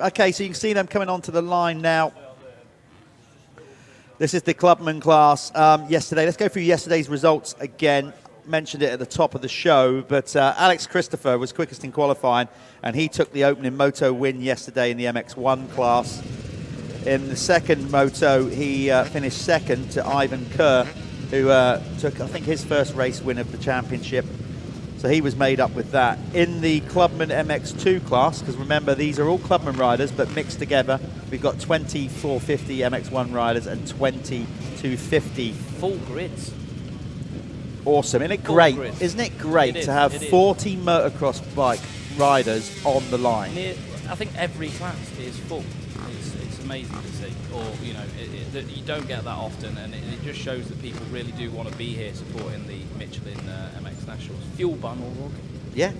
Okay, so you can see them coming onto the line now. This is the Clubman class yesterday. Let's go through yesterday's results again. Mentioned it at the top of the show, but Alex Christopher was quickest in qualifying, and he took the opening moto win yesterday in the MX1 class. In the second moto, he finished second to Ivan Kerr, who took, I think, his first race win of the championship. So he was made up with that. In the Clubman MX2 class, because remember, these are all Clubman riders, but mixed together, we've got 20 450 MX1 riders and 20 250. Full grids. Awesome. Isn't it great? Isn't it great to have 40 motocross bike riders on the line? I think every class is full. It's amazing to see. Or, you know, you don't get that often, and it just shows that people really do want to be here supporting the Michelin MX Nationals. Fueled by Milwaukee. Yeah.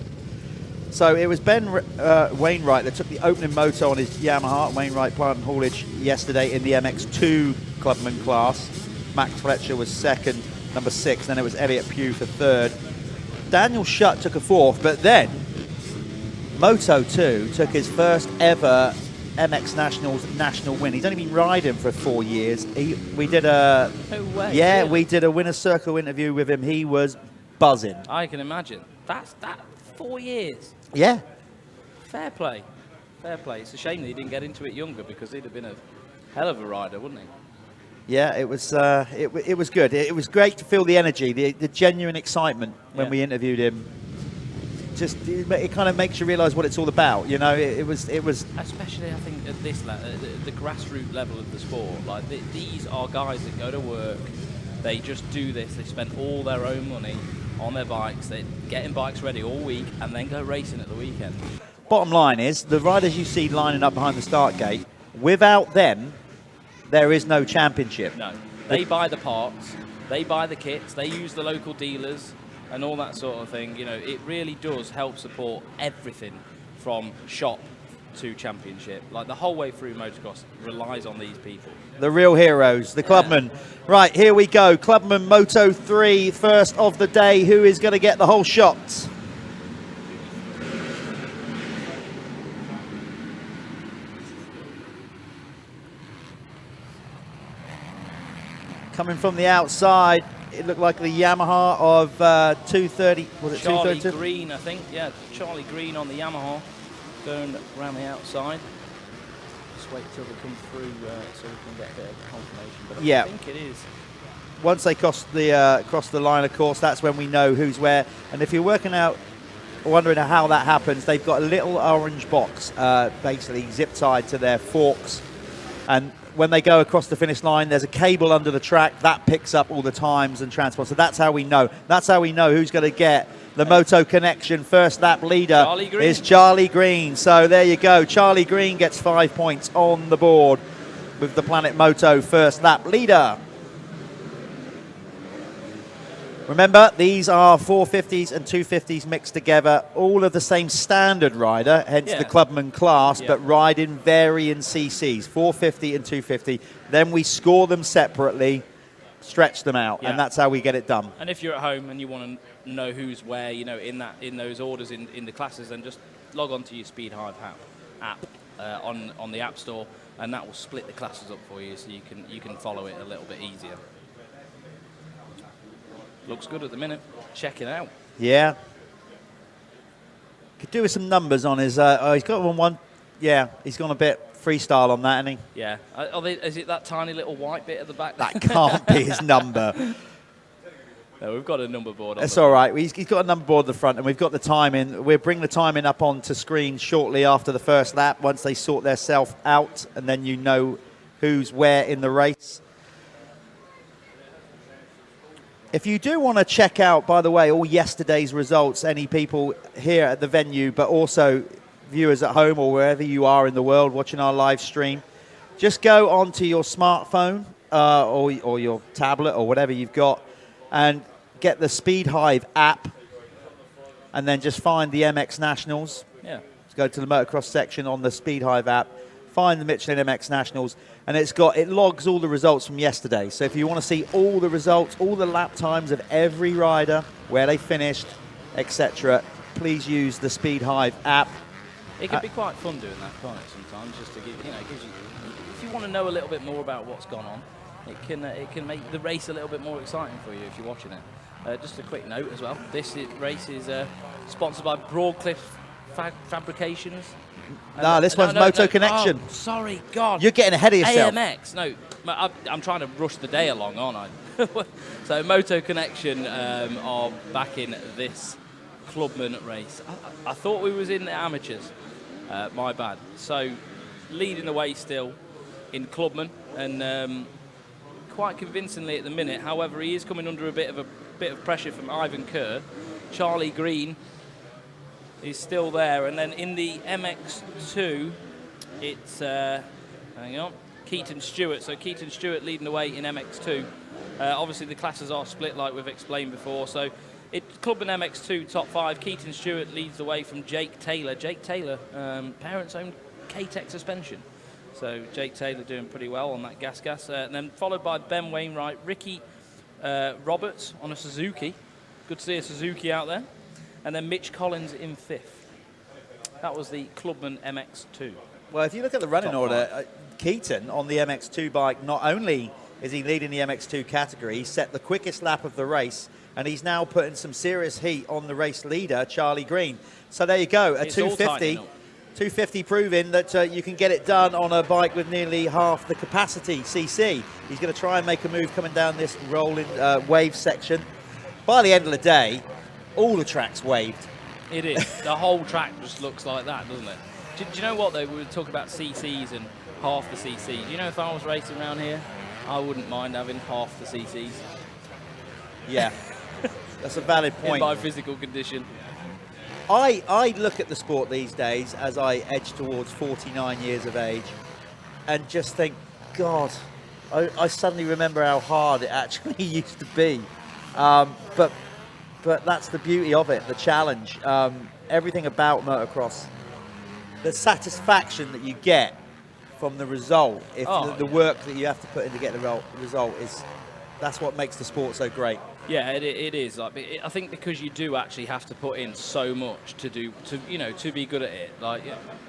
So it was Ben Wainwright that took the opening moto on his Yamaha Wainwright Plant and Haulage yesterday in the MX2 Clubman class. Max Fletcher was second, number 6. Then it was Elliot Pugh for third. Daniel Shutt took a fourth, but then Moto 2 took his first ever MX Nationals national win. He's only been riding for 4 years. We did a really? We did a winner's circle interview with him. He was buzzing. I can imagine. That's 4 years. Yeah. Fair play. Fair play. It's a shame that he didn't get into it younger, because he'd have been a hell of a rider, wouldn't he? Yeah, it was it was good. It was great to feel the energy, the genuine excitement when we interviewed him. Just it kind of makes you realise what it's all about. You know, it was especially, I think, at this level, the grassroots level of the sport. Like these are guys that go to work. They just do this. They spend all their own money on their bikes. They're getting bikes ready all week and then go racing at the weekend. Bottom line is, the riders you see lining up behind the start gate, without them, there is no championship. No. They buy the parts, they buy the kits, they use the local dealers and all that sort of thing. You know, it really does help support everything from shop to championship. Like the whole way through motocross relies on these people. The real heroes, the Clubman. Right, here we go. Clubman Moto 3, first of the day. Who is going to get the whole shot? Coming from the outside, it looked like the Yamaha of 230. Was it Charlie 232? Green, I think. Yeah, Charlie Green on the Yamaha, going around the outside. Just wait till they come through so we can get a bit of confirmation. But I think it is. Once they cross the line, of course, that's when we know who's where. And if you're working out, wondering how that happens, they've got a little orange box, basically zip tied to their forks, and when they go across the finish line, there's a cable under the track that picks up all the times and transport. So that's how we know. That's how we know who's going to get the Moto Connection first lap leader. Is Charlie Green. So there you go. Charlie Green gets 5 points on the board with the Planet Moto first lap leader. Remember, these are 450s and 250s mixed together, all of the same standard rider, hence the Clubman class, but ride in varying CCs, 450 and 250. Then we score them separately, stretch them out, and that's how we get it done. And if you're at home and you want to know who's where, you know, in those orders in the classes, then just log on to your Speed Hive app on the App Store, and that will split the classes up for you, so you can follow it a little bit easier. Looks good at the minute. Check it out. Yeah. Could do with some numbers on his. He's got one. Yeah, he's gone a bit freestyle on that, hasn't he? Yeah. Is it that tiny little white bit at the back? That can't be his number. No, we've got a number board on. It's all right. He's got a number board at the front, and we've got the timing. We'll bring the timing up onto screen shortly after the first lap, once they sort their self out, and then you know who's where in the race. If you do want to check out, by the way, all yesterday's results, any people here at the venue, but also viewers at home or wherever you are in the world watching our live stream, just go onto your smartphone or your tablet or whatever you've got and get the Speed Hive app and then just find the MX Nationals. Yeah. Let's go to the motocross section on the Speed Hive app, find the Michelin MX Nationals, and it logs all the results from yesterday. So if you want to see all the results, all the lap times of every rider, where they finished, etc., please use the Speed Hive app. It can be quite fun doing that, can't it? Sometimes, just to give it gives you. If you want to know a little bit more about what's gone on, it can make the race a little bit more exciting for you if you're watching it. Just a quick note as well. This race is sponsored by Broadcliff Fabrications. No, this one's Moto Connection. Oh, sorry, God. You're getting ahead of yourself. AMX. No, I'm trying to rush the day along, aren't I? So Moto Connection are backing this Clubman race. I thought we was in the amateurs. My bad. So leading the way still in Clubman, and quite convincingly at the minute. However, he is coming under a bit of pressure from Ivan Kerr. Charlie Green is still there, and then in the MX2, it's hang on, Keaton Stewart. So Keaton Stewart leading the way in MX2. Obviously, the classes are split, like we've explained before. So it's Clubman MX2 top 5. Keaton Stewart leads the way from Jake Taylor. Jake Taylor, parents-owned K-Tech suspension. So Jake Taylor doing pretty well on that gas. And then followed by Ben Wainwright, Ricky Roberts on a Suzuki. Good to see a Suzuki out there. And then Mitch Collins in 5th. That was the Clubman MX2. Well, if you look at the running order, Keaton on the MX2 bike, not only is he leading the MX2 category, he set the quickest lap of the race, and he's now putting some serious heat on the race leader, Charlie Green. So there you go, a 250 proving that you can get it done on a bike with nearly half the capacity, CC. He's going to try and make a move coming down this rolling wave section. By the end of the day, all the track's waved. It is. The whole track just looks like that, doesn't it? Do you know what, though? We were talking about CCs and half the CCs. Do you know if I was racing around here, I wouldn't mind having half the CCs. Yeah, that's a valid point. In my physical condition. I look at the sport these days as I edge towards 49 years of age and just think, God, I suddenly remember how hard it actually used to be. But that's the beauty of it, the challenge, everything about motocross. The satisfaction that you get from the result, the work that you have to put in to get the result that's what makes the sport so great. Yeah, it is. Like, I think because you do actually have to put in so much to be good at it. Like,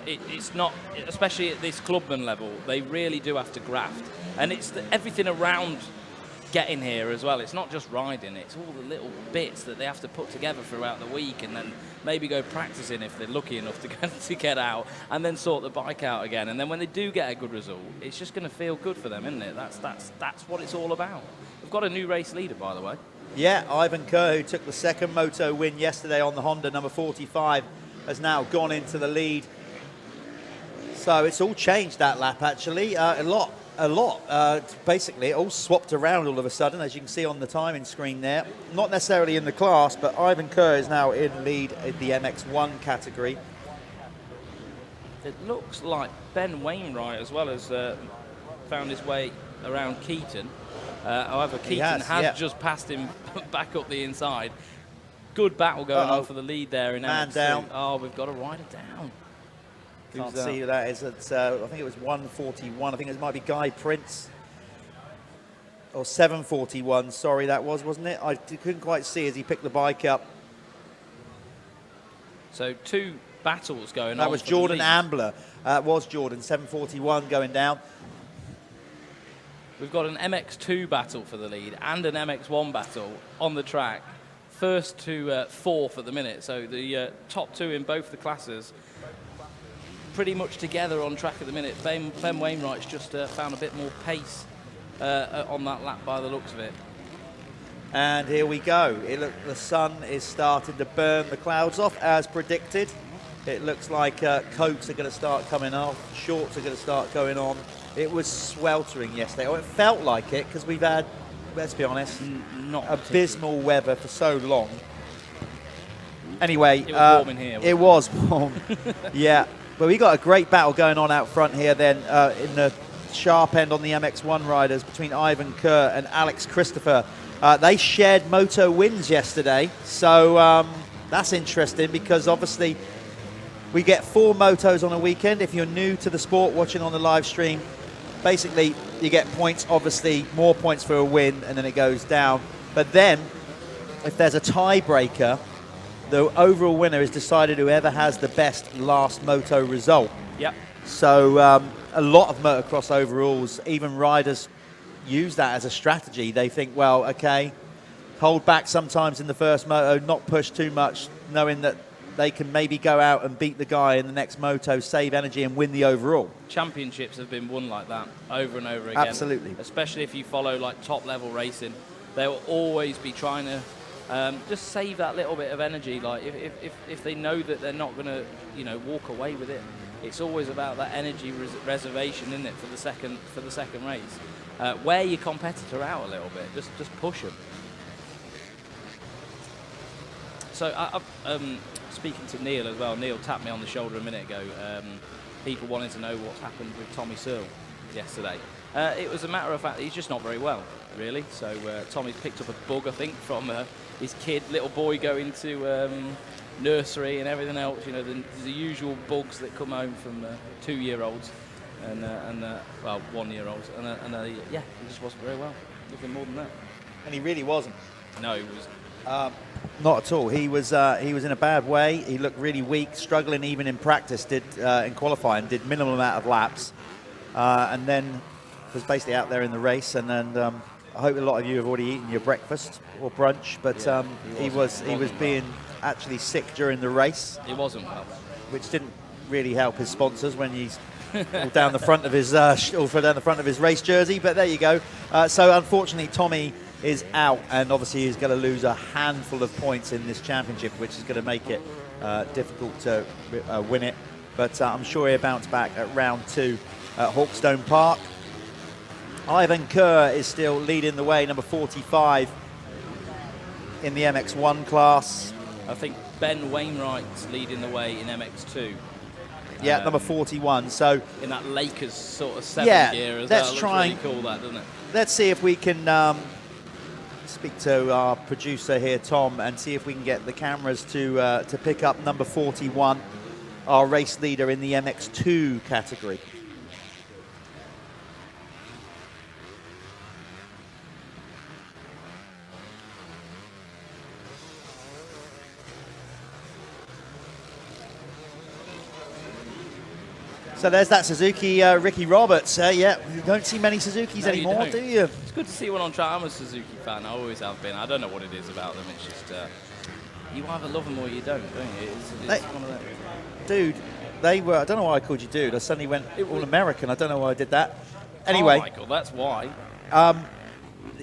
it's not, especially at this Clubman level, they really do have to graft, and it's everything around getting here as well. It's not just riding, it's all the little bits that they have to put together throughout the week, and then maybe go practicing if they're lucky enough to get out, and then sort the bike out again. And then when they do get a good result, it's just going to feel good for them, isn't it? That's what it's all about. We've got a new race leader, by the way. Yeah, Ivan Kerr, who took the second moto win yesterday on the Honda, number 45, has now gone into the lead. So it's all changed that lap, actually, a lot. Basically, it all swapped around all of a sudden, as you can see on the timing screen there. Not necessarily in the class, but Ivan Kerr is now in lead in the MX1 category. It looks like Ben Wainwright as well has found his way around Keaton. However, Keaton has just passed him back up the inside. Good battle going on for the lead there in Man MX2. down. Oh, we've got a rider down. Can't see who that is. It's, I think it was 141. I think it might be Guy Prince. Or 741, sorry, that was, wasn't it? I couldn't quite see as he picked the bike up. So 2 battles going on. That was Jordan Ambler. Was Jordan, 741 going down. We've got an MX2 battle for the lead and an MX1 battle on the track. First to 4th at the minute. So the top 2 in both the classes pretty much together on track at the minute. Ben Wainwright's just found a bit more pace on that lap by the looks of it. And here we go. The sun is starting to burn the clouds off as predicted. It looks like coats are going to start coming off, shorts are going to start going on. It was sweltering yesterday. Or it felt like it because we've had, let's be honest, not abysmal weather for so long. Anyway, it was warm in here. It was warm. Yeah. But we got a great battle going on out front here then in the sharp end on the MX1 riders between Ivan Kerr and Alex Christopher. They shared moto wins yesterday, so that's interesting because obviously we get 4 motos on a weekend. If you're new to the sport watching on the live stream, basically you get points, obviously more points for a win, and then it goes down. But then if there's a tiebreaker, the overall winner is decided whoever has the best last moto result. Yep. So a lot of motocross overalls, even riders use that as a strategy. They think, well, okay, hold back sometimes in the first moto, not push too much, knowing that they can maybe go out and beat the guy in the next moto, save energy and win the overall. Championships have been won like that over and over again. Absolutely. Especially if you follow like top level racing, they will always be trying to just save that little bit of energy. Like if they know that they're not going to, you know, walk away with it, it's always about that energy reservation, isn't it, for the second race. Wear your competitor out a little bit. Just push them. So speaking to Neil as well, Neil tapped me on the shoulder a minute ago. People wanted to know what's happened with Tommy Searle yesterday. It was a matter of fact, he's just not very well, really. So Tommy's picked up a bug, I think, from his little boy going to nursery and everything else. You know, the usual bugs that come home from 2-year-olds and 1-year-olds. Yeah, he just wasn't very well. Nothing more than that. And he really wasn't. No, he was. Not at all. He was in a bad way. He looked really weak, struggling even in practice. In qualifying, did minimal amount of laps, and then was basically out there in the race. And then I hope a lot of you have already eaten your breakfast or brunch. But yeah, he was being actually sick during the race. He wasn't well, which didn't really help his sponsors when he's all down the front of his race jersey. But there you go. So unfortunately, Tommy is out, and obviously he's going to lose a handful of points in this championship, which is going to make it difficult to win it. But I'm sure he'll bounce back at round 2 at Hawkstone Park. Ivan Kerr is still leading the way, number 45 in the MX1 class. I think Ben Wainwright's leading the way in MX2. Yeah, number 41. So in that Lakers sort of 7 gear as well. Let's try. Really cool, that, doesn't it? Let's see if we can speak to our producer here, Tom, and see if we can get the cameras to pick up number 41, our race leader in the MX2 category. So there's that Suzuki, Ricky Roberts. Yeah, you don't see many Suzukis anymore, do you? It's good to see one on track. I'm a Suzuki fan. I always have been. I don't know what it is about them. It's just you either love them or you don't you? It's one of them. Dude, they were. I don't know why I called you dude. I suddenly went all American. I don't know why I did that. Anyway, Michael, that's why.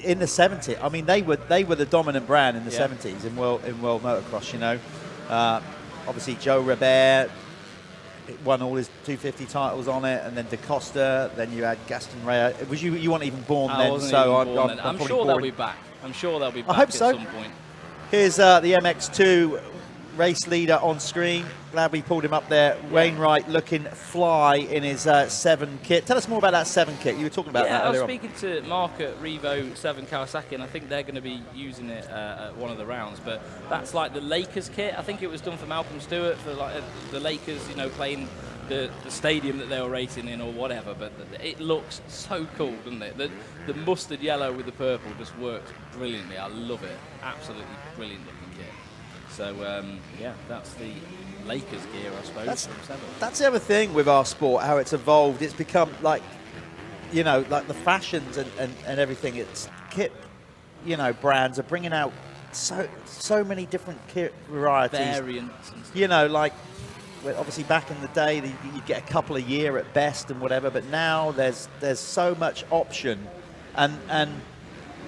In the 70s, I mean, they were the dominant brand in the 70s in world motocross. You know, obviously Joe Robert won all his 250 titles on it, and then DaCosta, then you had Gaston Reyes. Was you weren't even born then, so I'm sure they'll be back. I'm sure they'll be back at some point. Here's the MX2 race leader on screen. Glad we pulled him up there. Yeah. Wainwright looking fly in his 7 kit. Tell us more about that 7 kit. You were talking about that earlier. I was speaking to Mark at Revo 7 Kawasaki, and I think they're going to be using it at one of the rounds. But that's like the Lakers kit. I think it was done for Malcolm Stewart for like the Lakers, you know, playing the stadium that they were racing in or whatever. But it looks so cool, doesn't it? The mustard yellow with the purple just works brilliantly. I love it. Absolutely brilliant looking kit. So, yeah, that's the Lakers gear, I suppose. That's the other thing with our sport, how it's evolved. It's become like, you know, like the fashions and everything. It's kit, you know, brands are bringing out so many different kit varieties. Variants. You know, like, obviously back in the day, you'd get a couple a year at best and whatever, but now there's so much option. And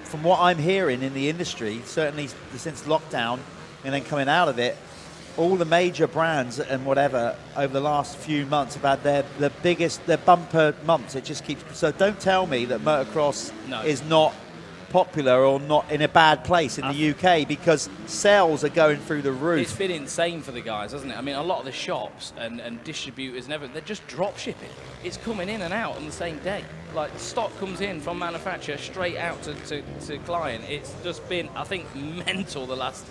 from what I'm hearing in the industry, certainly since lockdown, and then coming out of it, all the major brands and whatever over the last few months have had their bumper months. It just keeps. So don't tell me that motocross is not popular or not in a bad place in the UK, because sales are going through the roof. It's been insane for the guys, hasn't it? I mean, a lot of the shops and distributors and everything, they're just drop shipping. It's coming in and out on the same day. Like, stock comes in from manufacturer straight out to client. It's just been, I think, mental the last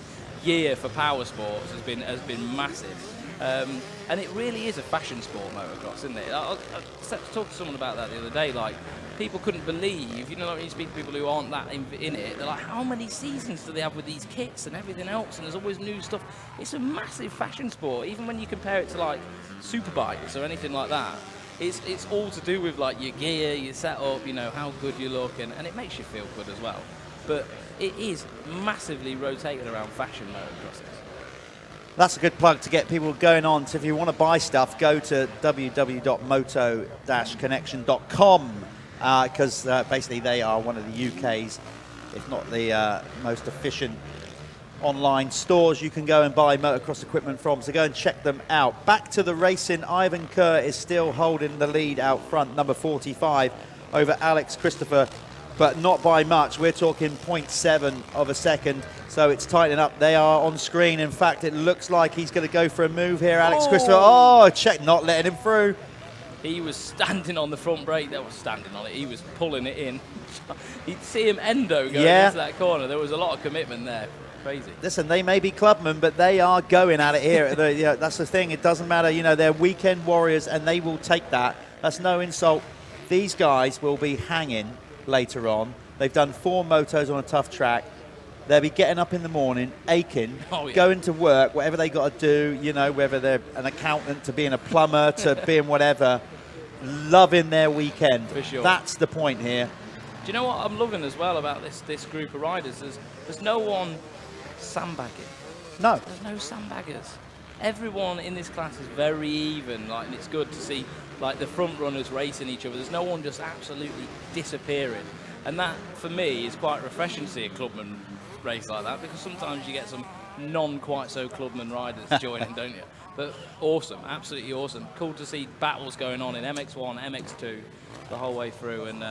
year for power sports has been massive. And it really is a fashion sport, motocross, isn't it? I talked to someone about that the other day. Like, people couldn't believe, you know, when you speak to people who aren't that in it, they're like, how many seasons do they have with these kits and everything else? And there's always new stuff. It's a massive fashion sport, even when you compare it to like superbikes or anything like that. It's all to do with like your gear, your setup, you know, how good you look, and it makes you feel good as well. But it is massively rotated around fashion motocrosses. That's a good plug to get people going on. So if you want to buy stuff, go to www.moto-connection.com because basically they are one of the UK's, if not the most efficient online stores you can go and buy motocross equipment from. So go and check them out. Back to the racing. Ivan Kerr is still holding the lead out front, number 45, over Alex Christopher, but not by much. We're talking 0.7 of a second. So it's tightening up. They are on screen. In fact, it looks like he's going to go for a move here. Alex Christopher, check, not letting him through. He was standing on the front brake. That was standing on it. He was pulling it in. You'd see him endo going into that corner. There was a lot of commitment there. Crazy. Listen, they may be clubmen, but they are going at it here. That's the thing. It doesn't matter. You know, they're weekend warriors, and they will take that. That's no insult. These guys will be hanging later on. They've done 4 motos on a tough track. They'll be getting up in the morning, aching, going to work, whatever they got to do, you know, whether they're an accountant to being a plumber to being whatever, loving their weekend. For sure. That's the point here. Do you know what I'm loving as well about this group of riders? There's no one sandbagging. No. There's no sandbaggers. Everyone in this class is very even, like, and it's good to see like the front runners racing each other. There's no one just absolutely disappearing. And that, for me, is quite refreshing to see a clubman race like that, because sometimes you get some non-quite-so-clubman riders joining, don't you? But awesome, absolutely awesome. Cool to see battles going on in MX1, MX2 the whole way through, and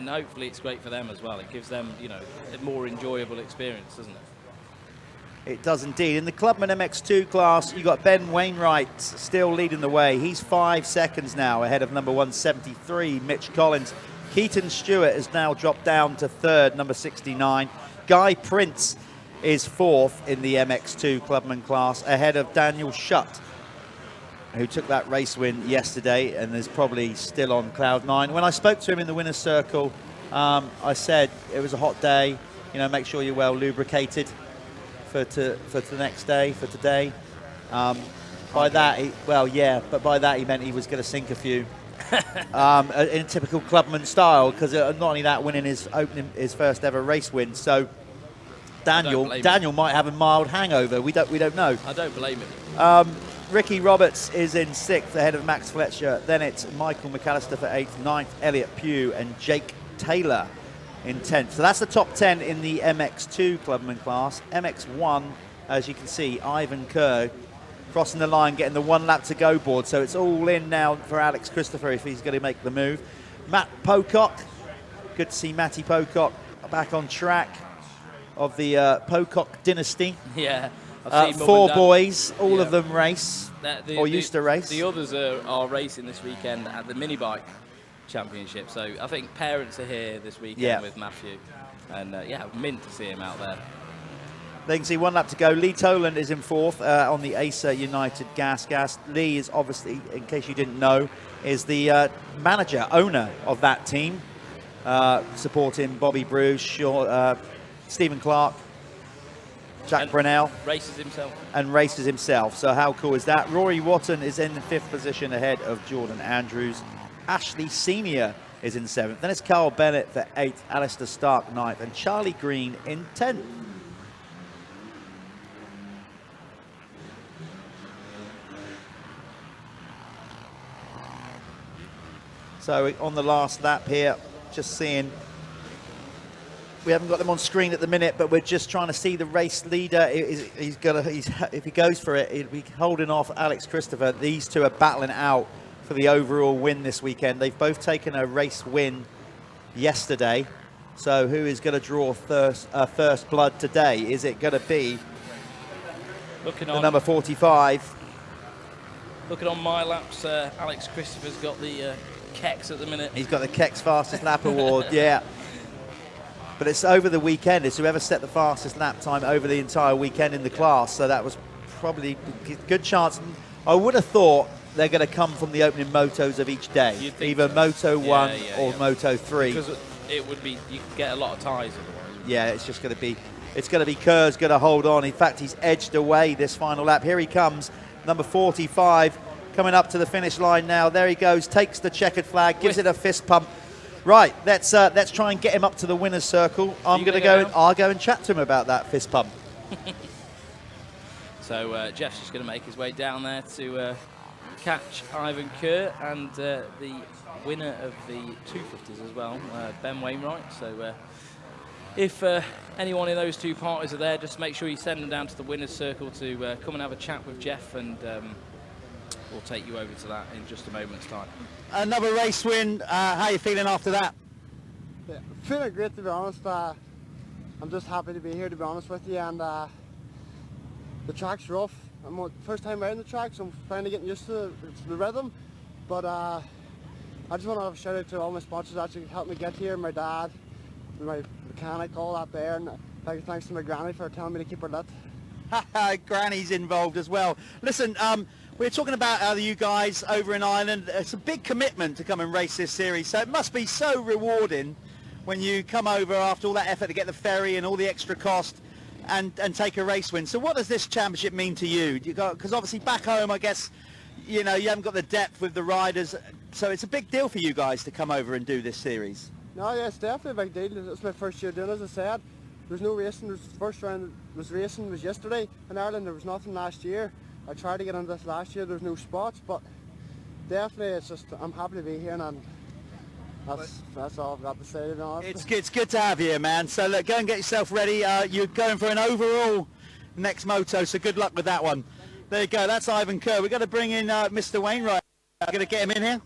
hopefully it's great for them as well. It gives them, you know, a more enjoyable experience, doesn't it? It does indeed. In the Clubman MX2 class, you've got Ben Wainwright still leading the way. He's 5 seconds now ahead of number 173, Mitch Collins. Keaton Stewart has now dropped down to 3rd, number 69. Guy Prince is 4th in the MX2 Clubman class, ahead of Daniel Shutt, who took that race win yesterday and is probably still on cloud 9. When I spoke to him in the winner's circle, I said it was a hot day. You know, make sure you're well lubricated for the next day, for today. By that, by that he meant he was going to sink a few. In typical clubman style, because not only that, winning his first ever race win. So Daniel might have a mild hangover. We don't know. I don't blame him. Ricky Roberts is in 6th ahead of Max Fletcher. Then it's Michael McAllister for 8th, 9th Elliot Pugh, and Jake Taylor in 10th. So that's the top 10 in the MX2 Clubman class. MX1, as you can see, Ivan Kerr crossing the line, getting the 1 lap to go board. So it's all in now for Alex Christopher if he's going to make the move. Matt Pocock, good to see Matty Pocock back on track of the Pocock dynasty. Yeah. I've seen 4 boys, all of them race, used to race. The others are racing this weekend at the mini bike championship. So I think parents are here this weekend with Matthew. And mint to see him out there. They can see 1 lap to go. Lee Toland is in 4th on the Acer United Gas. Lee is obviously, in case you didn't know, is the owner of that team, supporting Bobby Bruce, Stephen Clark, Jack Brunel. Races himself. So how cool is that? Rory Watton is in the 5th position ahead of Jordan Andrews. Ashley Senior is in 7th. Then it's Carl Bennett for 8th, Alistair Stark 9th, and Charlie Green in 10th. So on the last lap here, just seeing, we haven't got them on screen at the minute, but we're just trying to see the race leader. If he goes for it, he'll be holding off Alex Christopher. These two are battling out for the overall win this weekend. They've both taken a race win yesterday. So who is going to draw first blood today? Is it going to be the number 45? Looking on my laps, Alex Christopher's got the Kex at the minute. He's got the Kex Fastest Lap Award, yeah. But it's over the weekend. It's whoever set the fastest lap time over the entire weekend in the class. So that was probably a good chance. I would have thought they're going to come from the opening motos of each day, You'd think either so. Moto 1 or yeah. Moto 3. Because it would be, you could get a lot of ties otherwise. Yeah, it's just going to be, Kerr's going to hold on. In fact, he's edged away this final lap. Here he comes, number 45, coming up to the finish line now. There he goes, takes the checkered flag, gives it a fist pump. Right, let's try and get him up to the winner's circle. I'm going to go. I'll go and chat to him about that fist pump. So Jeff's just going to make his way down there to catch Ivan Kerr and the winner of the 250s as well, Ben Wainwright. So if anyone in those two parties are there, just make sure you send them down to the winner's circle to come and have a chat with Jeff, and we'll take you over to that in just a moment's time. Another race win. How are you feeling after that? Yeah, feeling great, to be honest. I'm just happy to be here, to be honest with you, and the track's rough. I'm first time around the track, so I'm finally getting used to the rhythm. But I just want to have a shout out to all my sponsors that actually helped me get here. My dad, my mechanic, all that there, and thanks to my granny for telling me to keep her lit. Granny's involved as well. Listen, we're talking about how you guys over in Ireland, it's a big commitment to come and race this series, so it must be so rewarding when you come over after all that effort to get the ferry and all the extra cost and take a race win. So what does this championship mean to you? Because obviously back home, I guess, you know, you haven't got the depth with the riders, so it's a big deal for you guys to come over and do this series. No, yeah, it's definitely a big deal. It's my first year doing it, as I said. There's no racing. The first round was yesterday in Ireland. There was nothing last year. I tried to get into this last year. There's no spots, but definitely it's just, I'm happy to be here, and that's all I've got to say, to be honest. It's good to have you here, man. So look, go and get yourself ready. You're going for an overall next moto, so good luck with that one. There you go. That's Ivan Kerr. We've got to bring in Mr. Wainwright. We're going to get him in here.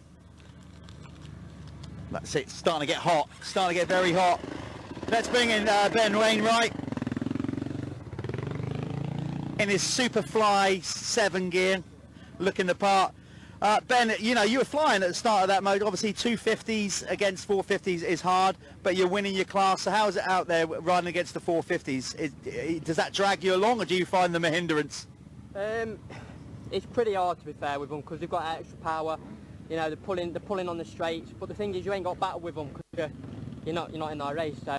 That's it. It's starting to get hot. Starting to get very hot. Let's bring in Ben Wainwright in his Superfly 7 gear, looking the part. Ben, you know, you were flying at the start of that mode. Obviously, 250s against 450s is hard, but you're winning your class. So how is it out there riding against the 450s? Does that drag you along, or do you find them a hindrance? It's pretty hard, to be fair, with them, because they've got extra power. You know, they're pulling on the straights. But the thing is, you ain't got battle with them because you're not in that race. So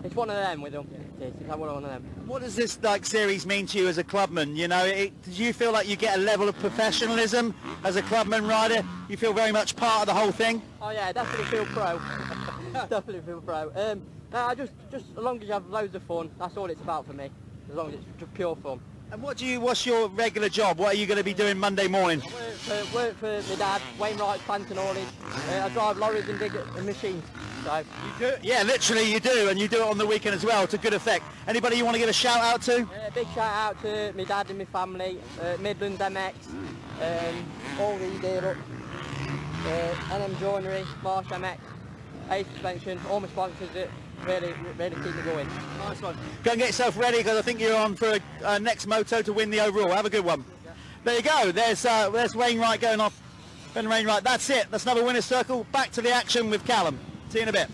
it's one of them with them. It's one of them. What does this series mean to you as a clubman? You know, do you feel like you get a level of professionalism as a clubman rider? You feel very much part of the whole thing? Oh yeah, definitely feel pro. Definitely feel pro. No, just as long as you have loads of fun, that's all it's about for me. As long as it's just pure fun. And what's your regular job? What are you going to be doing Monday morning? I work for my dad, Wainwright Plant and Haulage. I drive lorries and dig and machines. So. You do? Yeah, literally you do, and you do it on the weekend as well, to good effect. Anybody you want to give a shout out to? Big shout out to my dad and my family, Midland MX, all these here up, NM Joinery, Marsh MX, Ace Suspension, all my sponsors that really keep me going. Nice one. Go and get yourself ready, because I think you're on for a next moto to win the overall. Have a good one. Yeah. There you go. There's Wainwright going off. Ben Wainwright. That's it. That's another winner's circle. Back to the action with Callum. See you in a bit.